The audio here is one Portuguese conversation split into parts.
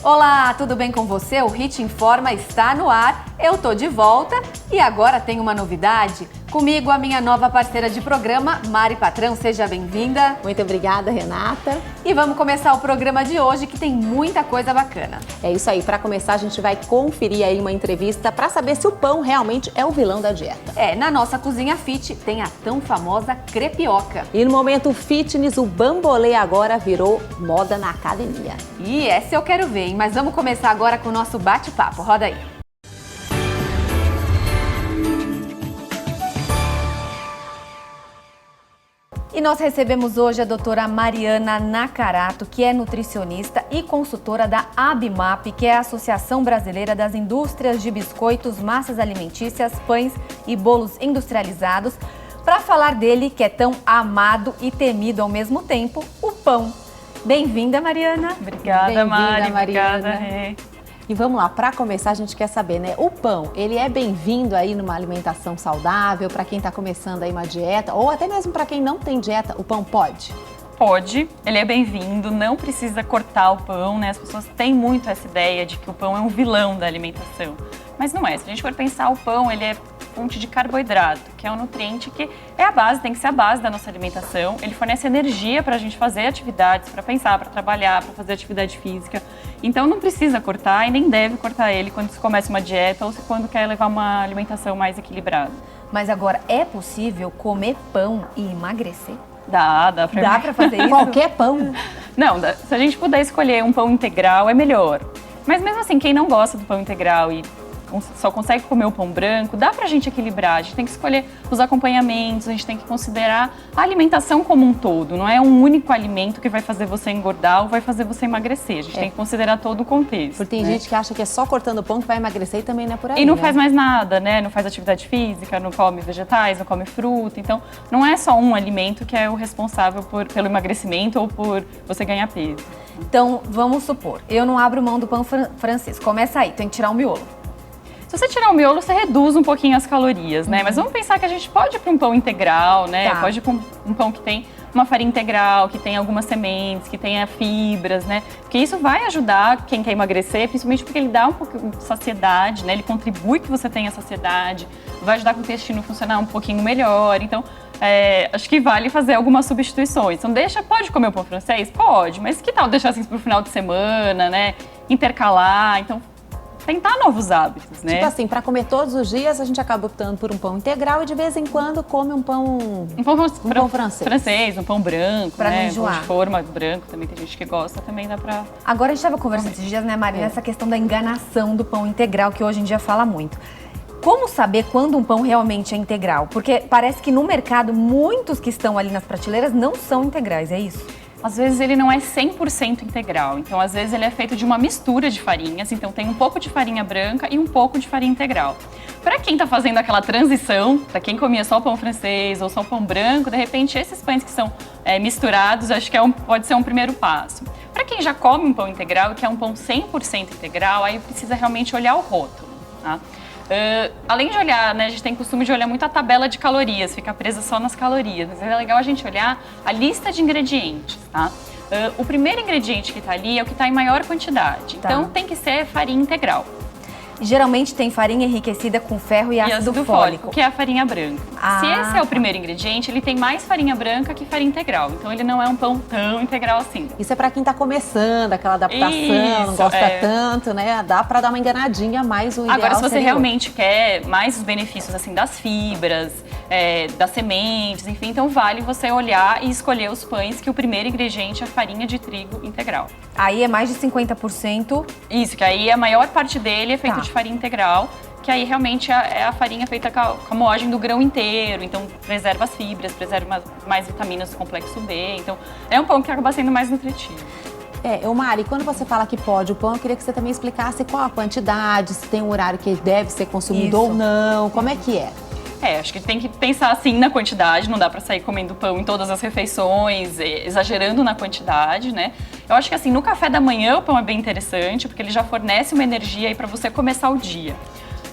Olá, tudo bem com você? O Hit Informa está no ar, eu tô de volta e agora tem uma novidade. Comigo a minha nova parceira de programa, Mari Patrão, seja bem-vinda. Muito obrigada, Renata. E vamos começar o programa de hoje que tem muita coisa bacana. É isso aí, para começar a gente vai conferir aí uma entrevista para saber se o pão realmente é o vilão da dieta. Na nossa cozinha fit tem a tão famosa crepioca. E no momento fitness, o bambolê agora virou moda na academia. E essa eu quero ver, hein? Mas vamos começar agora com o nosso bate-papo. Roda aí. E nós recebemos hoje a doutora Mariana Nakarato, que é nutricionista e consultora da ABMAP, que é a Associação Brasileira das Indústrias de Biscoitos, Massas Alimentícias, Pães e Bolos Industrializados, para falar dele, que é tão amado e temido ao mesmo tempo, o pão. Bem-vinda, Mariana. Obrigada, Mari. Mariana. Obrigada. E vamos lá, para começar a gente quer saber, né? O pão, ele é bem-vindo aí numa alimentação saudável, para quem está começando aí uma dieta, ou até mesmo para quem não tem dieta, o pão pode? Pode, ele é bem-vindo, não precisa cortar o pão, né? As pessoas têm muito essa ideia de que o pão é um vilão da alimentação, mas não é. Se a gente for pensar, o pão, ele é fonte de carboidrato, que é um nutriente que é a base, tem que ser a base da nossa alimentação. Ele fornece energia para a gente fazer atividades, para pensar, para trabalhar, para fazer atividade física. Então não precisa cortar e nem deve cortar ele quando se começa uma dieta ou quando quer levar uma alimentação mais equilibrada. Mas agora, é possível comer pão e emagrecer? Dá pra fazer isso? Qualquer pão? Não, se a gente puder escolher um pão integral é melhor. Mas mesmo assim, quem não gosta do pão integral e só consegue comer o pão branco, dá pra gente equilibrar. A gente tem que escolher os acompanhamentos, a gente tem que considerar a alimentação como um todo. Não é um único alimento que vai fazer você engordar ou vai fazer você emagrecer. A gente tem que considerar todo o contexto. Porque tem gente que acha que é só cortando o pão que vai emagrecer e também não é por aí. E não faz mais nada, né? Não faz atividade física, não come vegetais, não come fruta. Então, não é só um alimento que é o responsável pelo emagrecimento ou por você ganhar peso. Então, vamos supor, eu não abro mão do pão francês. Começa aí, tem que tirar o miolo. Se você tirar o miolo, você reduz um pouquinho as calorias, né? Mas vamos pensar que a gente pode ir para um pão integral, né? Tá. Pode ir para um pão que tem uma farinha integral, que tem algumas sementes, que tenha fibras, né? Porque isso vai ajudar quem quer emagrecer, principalmente porque ele dá um pouco de saciedade, né? Ele contribui que você tenha saciedade, vai ajudar com o intestino funcionar um pouquinho melhor. Então, acho que vale fazer algumas substituições. Então, pode comer o pão francês? Pode, mas que tal deixar assim pro final de semana, né? Intercalar, então tentar novos hábitos, né? Tipo assim, para comer todos os dias, a gente acaba optando por um pão integral e de vez em quando come um pão francês, um pão branco, pra né? não enjoar. Pão de forma branco, também tem gente que gosta, também dá pra... Agora a gente estava conversando esses dias, né, Mari, nessa questão da enganação do pão integral, que hoje em dia fala muito. Como saber quando um pão realmente é integral? Porque parece que no mercado, muitos que estão ali nas prateleiras não são integrais, é isso? Às vezes ele não é 100% integral, então às vezes ele é feito de uma mistura de farinhas, então tem um pouco de farinha branca e um pouco de farinha integral. Para quem está fazendo aquela transição, para quem comia só o pão francês ou só o pão branco, de repente esses pães que são misturados, acho que pode ser um primeiro passo. Para quem já come um pão integral, que é um pão 100% integral, aí precisa realmente olhar o rótulo, tá? Além de olhar, né, a gente tem costume de olhar muito a tabela de calorias, fica presa só nas calorias, mas é legal a gente olhar a lista de ingredientes, tá? O primeiro ingrediente que está ali é o que está em maior quantidade, então tem que ser farinha integral. Geralmente tem farinha enriquecida com ferro e ácido fólico, que é a farinha branca. Se esse é o primeiro ingrediente, ele tem mais farinha branca que farinha integral. Então ele não é um pão tão integral assim. Isso é para quem tá começando, aquela adaptação, não gosta tanto, né? Dá para dar uma enganadinha, mas o ideal Agora, se você seria realmente quer mais os benefícios assim das fibras, das sementes, enfim, então vale você olhar e escolher os pães que o primeiro ingrediente é farinha de trigo integral. Aí é mais de 50%. Isso, que aí a maior parte dele é feito de farinha integral, que aí realmente é a farinha feita com a moagem do grão inteiro, então preserva as fibras, preserva mais vitaminas do complexo B, então é um pão que acaba sendo mais nutritivo. Mari, quando você fala que pode o pão, eu queria que você também explicasse qual a quantidade, se tem um horário que ele deve ser consumido ou não, como é que é? Acho que tem que pensar assim na quantidade, não dá para sair comendo pão em todas as refeições, exagerando na quantidade, né? Eu acho que assim, no café da manhã o pão é bem interessante, porque ele já fornece uma energia aí para você começar o dia.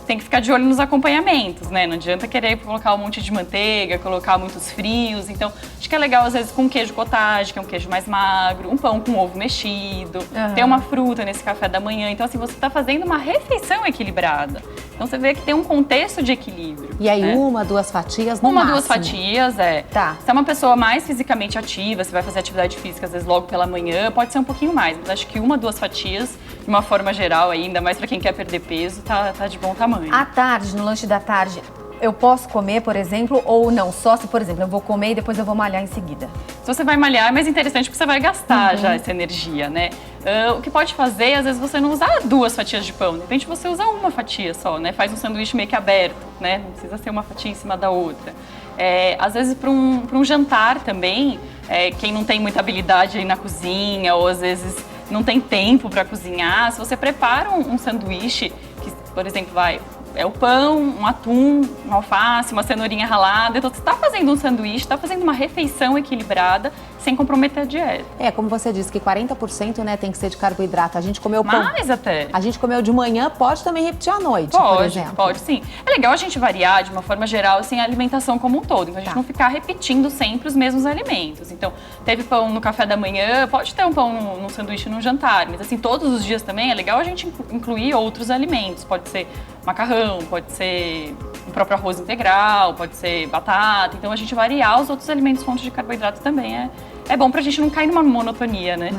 Tem que ficar de olho nos acompanhamentos, né? Não adianta querer colocar um monte de manteiga, colocar muitos frios. Então, acho que é legal, às vezes, com queijo cottage, que é um queijo mais magro, um pão com ovo mexido, ter uma fruta nesse café da manhã. Então, assim, você está fazendo uma refeição equilibrada. Então, você vê que tem um contexto de equilíbrio. E aí, né? 1, 2 fatias no máximo. 1, 2 fatias, Tá. Se é uma pessoa mais fisicamente ativa, você vai fazer atividade física, às vezes, logo pela manhã, pode ser um pouquinho mais. Mas acho que 1, 2 fatias, de uma forma geral, ainda mais para quem quer perder peso, tá de bom tamanho. À tarde, no lanche da tarde, eu posso comer, por exemplo, ou não? Só se, por exemplo, eu vou comer e depois eu vou malhar em seguida. Se você vai malhar, é mais interessante porque você vai gastar já essa energia, né? O que pode fazer, às vezes, você não usar 2 fatias de pão. De repente, você usa 1 fatia só, né? Faz um sanduíche meio que aberto, né? Não precisa ser uma fatia em cima da outra. Às vezes, para um jantar também, quem não tem muita habilidade aí na cozinha, ou às vezes não tem tempo para cozinhar, se você prepara um sanduíche, que, por exemplo, é o pão, um atum, um alface, uma cenourinha ralada. Então, você está fazendo um sanduíche, está fazendo uma refeição equilibrada, sem comprometer a dieta. Como você disse, que 40%, né, tem que ser de carboidrato. A gente comeu pão. Mais até. A gente comeu de manhã, pode também repetir à noite, por exemplo. Pode sim. É legal a gente variar, de uma forma geral, assim, a alimentação como um todo. Então, a gente não ficar repetindo sempre os mesmos alimentos. Então, teve pão no café da manhã, pode ter um pão no sanduíche no jantar. Mas, assim, todos os dias também é legal a gente incluir outros alimentos. Pode ser macarrão, pode ser o próprio arroz integral, pode ser batata. Então, a gente variar os outros alimentos fontes de carboidrato também é bom pra gente não cair numa monotonia, né?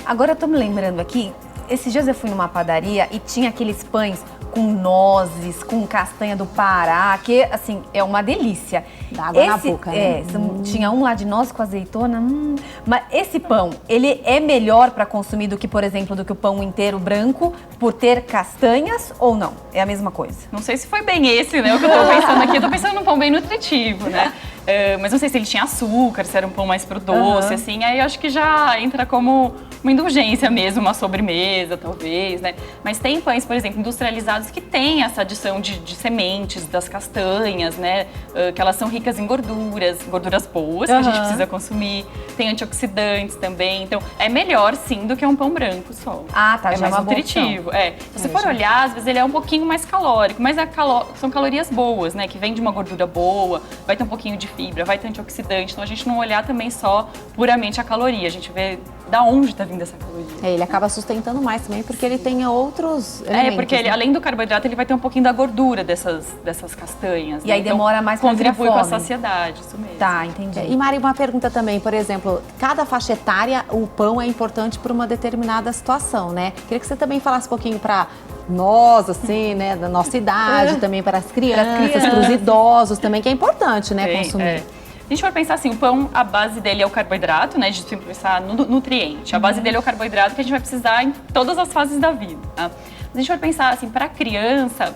Agora eu tô me lembrando aqui, esses dias eu fui numa padaria e tinha aqueles pães com nozes, com castanha do Pará, que, assim, é uma delícia. Dá água na boca, né? Tinha um lá de nozes com azeitona. Mas esse pão, ele é melhor para consumir do que, por exemplo, do que o pão inteiro branco, por ter castanhas ou não? É a mesma coisa? Não sei se foi bem esse, né, o que eu tô pensando aqui. Eu tô pensando num pão bem nutritivo, né? Mas não sei se ele tinha açúcar, se era um pão mais pro doce, assim. Aí eu acho que já entra como uma indulgência mesmo, uma sobremesa, talvez, né? Mas tem pães, por exemplo, industrializados que têm essa adição de sementes das castanhas, né? Que elas são ricas em gorduras boas que a gente precisa consumir. Tem antioxidantes também. Então, é melhor, sim, do que um pão branco só. Ah, tá. É já mais nutritivo. Se você for olhar, às vezes ele é um pouquinho mais calórico, mas são calorias boas, né? Que vem de uma gordura boa, vai ter um pouquinho de fibra, vai ter antioxidante. Então, a gente não olhar também só puramente a caloria. A gente vê da onde está vindo essa caloria. Ele acaba sustentando mais também, porque ele tem outros elementos. Porque ele, além do carboidrato, ele vai ter um pouquinho da gordura dessas castanhas. E aí demora mais pra virar contribui com a fome. saciedade, isso mesmo. Tá, entendi. E Mari, uma pergunta também, por exemplo, cada faixa etária, o pão é importante para uma determinada situação, né? Queria que você também falasse um pouquinho para nós, assim, né, da nossa idade, também para as crianças, para os idosos também, que é importante, né, consumir. Se a gente for pensar assim, o pão, a base dele é o carboidrato, né? De sempre pensar no nutriente. A base dele é o carboidrato que a gente vai precisar em todas as fases da vida. Tá? Se a gente for pensar assim, para a criança,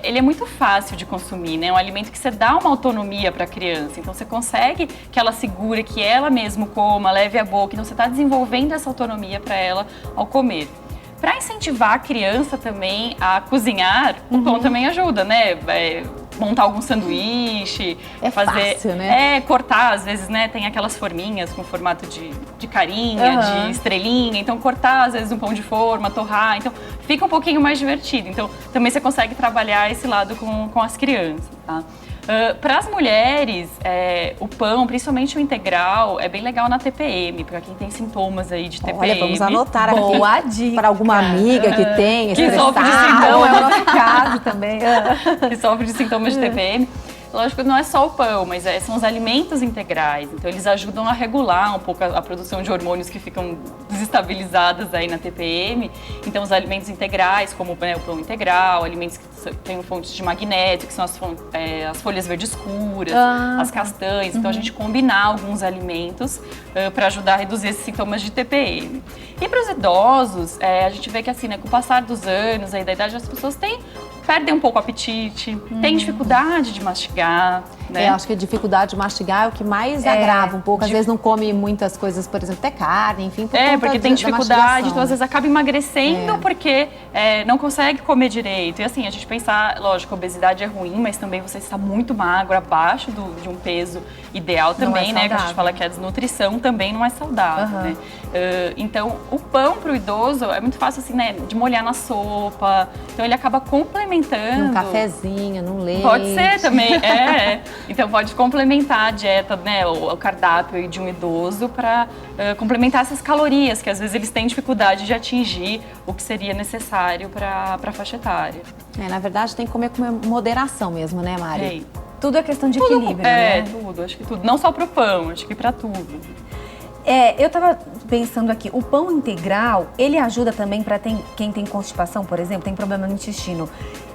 ele é muito fácil de consumir, né? É um alimento que você dá uma autonomia para a criança. Então, você consegue que ela segure, que ela mesmo coma, leve à boca. Então, você está desenvolvendo essa autonomia para ela ao comer. Para incentivar a criança também a cozinhar, o pão também ajuda, né? Montar algum sanduíche, fácil, né? Cortar, às vezes, né? Tem aquelas forminhas com formato de carinha, de estrelinha. Então, cortar, às vezes, um pão de forma, torrar. Então, fica um pouquinho mais divertido. Então, também você consegue trabalhar esse lado com as crianças, tá? Para as mulheres, o pão, principalmente o integral, é bem legal na TPM, para quem tem sintomas aí de TPM. Olha, vamos anotar Boa aqui dica. Para alguma amiga que tem, que sofre de sintomas. É o nosso caso também. Que sofre de sintomas de TPM. Lógico que não é só o pão, mas são os alimentos integrais. Então, eles ajudam a regular um pouco a produção de hormônios que ficam desestabilizadas aí na TPM. Então, os alimentos integrais, como o pão integral, alimentos que têm fontes de magnésio, que são as folhas verdes escuras, as castanhas. Então, a gente combinar alguns alimentos para ajudar a reduzir esses sintomas de TPM. E para os idosos, a gente vê que assim, né, com o passar dos anos, aí, da idade, as pessoas perdem um pouco o apetite, têm dificuldade de mastigar. né? Acho que a dificuldade de mastigar é o que mais agrava um pouco. Às vezes não come muitas coisas, por exemplo, até carne, enfim, porque tem dificuldade, então às vezes acaba emagrecendo porque não consegue comer direito. E assim, a gente pensar, lógico, a obesidade é ruim, mas também você está muito magro, abaixo de um peso ideal também, né? Que a gente fala que a desnutrição também não é saudável, né? Então, o pão para o idoso é muito fácil, assim, né? De molhar na sopa. Então, ele acaba complementando. Num cafezinho, num leite. Pode ser também, Então, pode complementar a dieta, né? O cardápio de um idoso para complementar essas calorias, que às vezes eles têm dificuldade de atingir o que seria necessário para a faixa etária. Na verdade, tem que comer com moderação mesmo, né, Mari? Tudo é questão de equilíbrio, né? Tudo, acho que tudo. Não só pro pão, acho que para tudo. Eu tava pensando aqui, o pão integral, ele ajuda também para quem tem constipação, por exemplo, tem problema no intestino.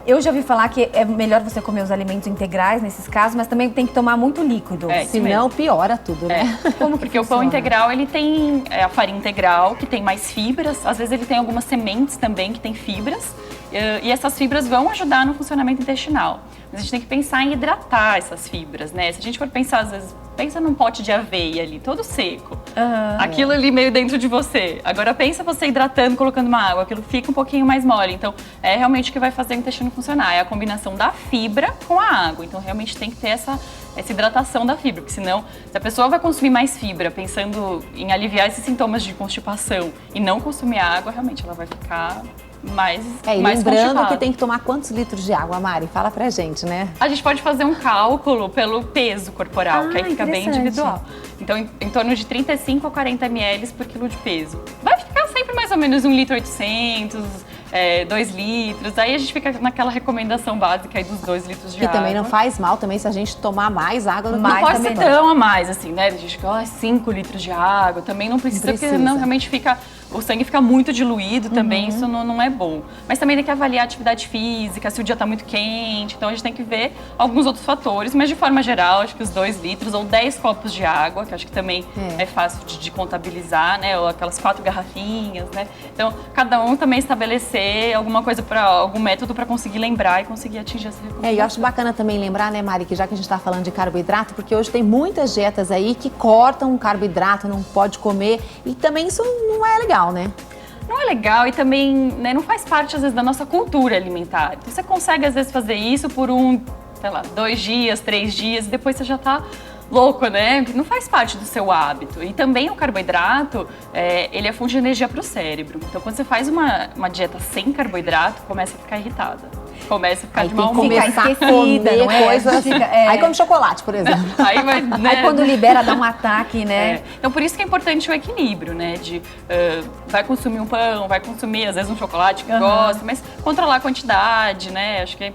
Eu já ouvi falar que é melhor você comer os alimentos integrais nesses casos, mas também tem que tomar muito líquido. Senão piora tudo, né? Como que Porque funciona? o pão integral, ele tem a farinha integral, que tem mais fibras. Às vezes ele tem algumas sementes também que tem fibras. E essas fibras vão ajudar no funcionamento intestinal. Mas a gente tem que pensar em hidratar essas fibras, né? Se a gente for pensar, às vezes, pensa num pote de aveia ali, todo seco. Aquilo ali meio dentro de você. Agora pensa você hidratando, colocando uma água, aquilo fica um pouquinho mais mole. Então, é realmente o que vai fazer o intestino funcionar. É a combinação da fibra com a água. Então, realmente tem que ter essa hidratação da fibra, porque senão, se a pessoa vai consumir mais fibra pensando em aliviar esses sintomas de constipação e não consumir água, realmente ela vai ficar mais lembrando que tem que tomar quantos litros de água, Mari? Fala pra gente, né? A gente pode fazer um cálculo pelo peso corporal, que aí fica bem individual. Então, em torno de 35 a 40 ml por quilo de peso. Vai ficar sempre mais ou menos 1,8 litro, 2 litros. Aí a gente fica naquela recomendação básica aí dos 2 litros de água. Que também não faz mal também se a gente tomar mais água. Não pode ser tão a mais, assim, né? A gente fica 5 litros de água. Também não precisa, porque senão realmente o sangue fica muito diluído também, isso não é bom. Mas também tem que avaliar a atividade física, se o dia está muito quente. Então a gente tem que ver alguns outros fatores, mas de forma geral, acho que os 2 litros ou 10 copos de água, que acho que também é fácil de contabilizar, né? Ou aquelas 4 garrafinhas, né? Então, cada um também estabelecer alguma coisa, algum método para conseguir lembrar e conseguir atingir essa recomendação. Eu acho bacana também lembrar, né, Mari, que já que a gente está falando de carboidrato, porque hoje tem muitas dietas aí que cortam o carboidrato, não pode comer, e também isso não é legal, né? Não é legal e também, né, não faz parte, às vezes, da nossa cultura alimentar. Então, você consegue, às vezes, fazer isso por 2 dias, 3 dias, e depois você já tá louco, né? Não faz parte do seu hábito. E também o carboidrato, ele é fonte de energia para o cérebro. Então, quando você faz uma dieta sem carboidrato, começa a ficar irritada. Começa a ficar de mau humor. Começar a comer coisas. Aí come chocolate, por exemplo. Aí quando libera, dá um ataque, né? Então, por isso que é importante o equilíbrio, né? Vai consumir um pão, vai consumir, às vezes, um chocolate que gosta, mas controlar a quantidade, né? Acho que é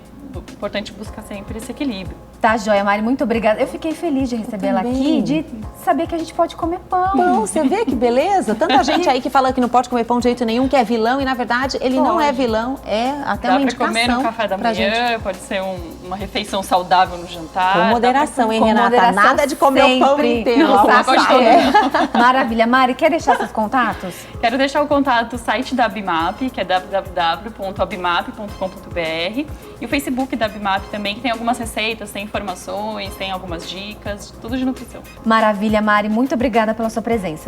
importante buscar sempre esse equilíbrio. Tá, joia, Mari, muito obrigada. Eu fiquei feliz de recebê-la aqui, de saber que a gente pode comer pão. Você vê que beleza? Tanta gente aí que fala que não pode comer pão de jeito nenhum, que é vilão, e na verdade ele não é vilão, é até uma indicação. Dá pra comer no café da manhã, pode ser uma refeição saudável no jantar. Com moderação, hein, Renata? Moderação nada de comer o pão inteiro. Não gosto Maravilha. Mari, quer deixar seus contatos? Quero deixar o contato do site da Abimap, que é www.abimap.com.br, e o Facebook da Abimap também, que tem algumas receitas, tem informações, tem algumas dicas, tudo de nutrição. Maravilha, Mari. Muito obrigada pela sua presença.